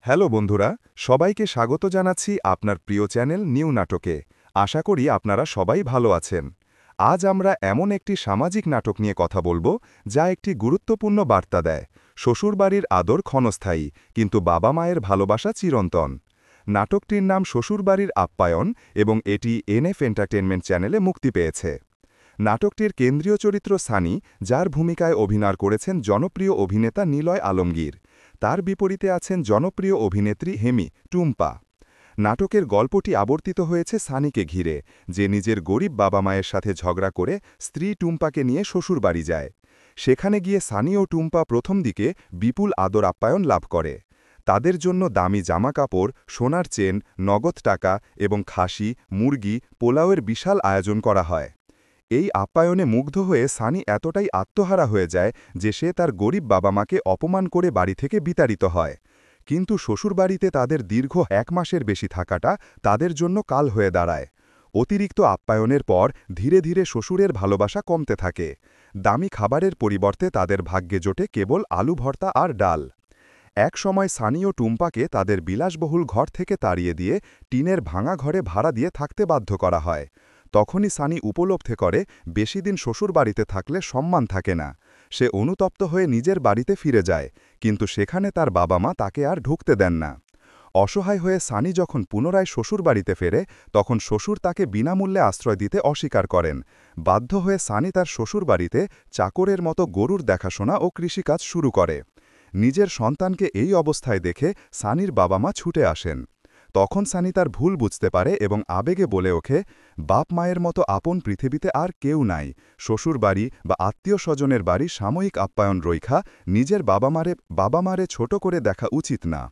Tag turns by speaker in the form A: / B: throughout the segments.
A: Hello বন্ধুরা, সবাইকে স্বাগত জানাচ্ছি আপনার প্রিয় চ্যানেল নিউ নাটকে। আশা করি আপনারা সবাই ভালো আছেন। আজ আমরা এমন একটি সামাজিক নাটক নিয়ে কথা বলবো যা একটি গুরুত্বপূর্ণ বার্তা দেয়। শ্বশুরবাড়ির আদর ক্ষণস্থায়ী, কিন্তু বাবা মায়ের ভালোবাসা চিরন্তন। নাটকটির নাম শ্বশুরবাড়ির আপ্যায়ন এবং এটি এনএফ এন্টারটেনমেন্ট চ্যানেলে মুক্তি পেয়েছে। নাটকটির কেন্দ্রীয় চরিত্র সানি, যার ভূমিকায় অভিনয় করেছেন জনপ্রিয় অভিনেতা নিলয় আলমগীর। তার বিপরীতে আছেন জনপ্রিয় অভিনেত্রী হেমি টুম্পা। নাটকের গল্পটি আবর্তিত হয়েছে সানিকে ঘিরে, যে নিজের গরিব বাবা মায়ের সাথে ঝগড়া করে স্ত্রী টুম্পাকে নিয়ে শ্বশুরবাড়ি যায়। সেখানে গিয়ে সানি ও টুম্পা প্রথম দিকে বিপুল আদর আপ্যায়ন লাভ করে। তাদের জন্য দামি জামাকাপড়, সোনার চেন, নগদ টাকা এবং খাসি, মুরগি, পোলাওয়ের বিশাল আয়োজন করা হয়। এই আপ্যায়নে মুগ্ধ হয়ে সানি এতটাই আত্মহারা হয়ে যায় যে সে তার গরিব বাবা মাকে অপমান করে বাড়ি থেকে বিতাড়িত হয়। কিন্তু শ্বশুরবাড়িতে তাদের দীর্ঘ ১ মাসের বেশি থাকাটা তাদের জন্য কাল হয়ে দাঁড়ায়। অতিরিক্ত আপ্যায়নের পর ধীরে ধীরে শ্বশুরের ভালোবাসা কমতে থাকে। দামি খাবারের পরিবর্তে তাদের ভাগ্যে জোটে কেবল আলু ভর্তা আর ডাল। এক সময় সানি ও টুম্পাকে তাদের বিলাসবহুল ঘর থেকে তাড়িয়ে দিয়ে টিনের ভাঙা ঘরে ভাড়া দিয়ে থাকতে বাধ্য করা হয়। তখনই সানি উপলব্ধি করে বেশিদিন শ্বশুর বাড়িতে থাকলে সম্মান থাকে না। সে অনুতপ্ত হয়ে নিজের বাড়িতে ফিরে যায়, কিন্তু সেখানে তার বাবা মা তাকে আর ঢুকতে দেন না। অসহায় হয়ে সানি যখন পুনরায় শ্বশুর বাড়িতে ফেরে, তখন শ্বশুর তাকে বিনামূল্যে আশ্রয় দিতে অস্বীকার করেন। বাধ্য হয়ে সানি তার শ্বশুর বাড়িতে চাকরের মতো গরুর দেখাশোনা ও কৃষিকাজ শুরু করে। নিজের সন্তানকে এই অবস্থায় দেখে সানির বাবা মা ছুটে আসেন। তখন সানি তার ভুল বুঝতে পারে এবং আবেগে বলে ওঠে, বাপ মায়ের মতো আপন পৃথিবীতে আর কেউ নাই। শ্বশুর বাড়ি বা আত্মীয় স্বজনের বাড়ি সাময়িক আপ্যায়ন রৈখা নিজের বাবা মারে ছোট করে দেখা উচিত না।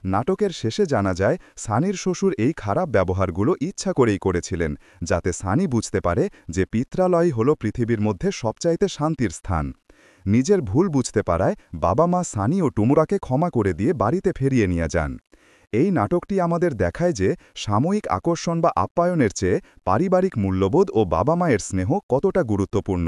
A: নাটকের শেষে জানা যায় সানির শ্বশুর এই খারাপ ব্যবহারগুলো ইচ্ছা করেই করেছিলেন, যাতে সানি বুঝতে পারে যে পিত্রালয় হল পৃথিবীর মধ্যে সবচাইতে শান্তির স্থান। নিজের ভুল বুঝতে পারায় বাবা মা সানি ও টুমুরাকে ক্ষমা করে দিয়ে বাড়িতে ফিরিয়ে নিয়ে যান। এই নাটকটি আমাদের দেখায় যে সাময়িক আকর্ষণ বা আপ্যায়নের চেয়ে পারিবারিক মূল্যবোধ ও বাবা মায়ের স্নেহ কতটা গুরুত্বপূর্ণ।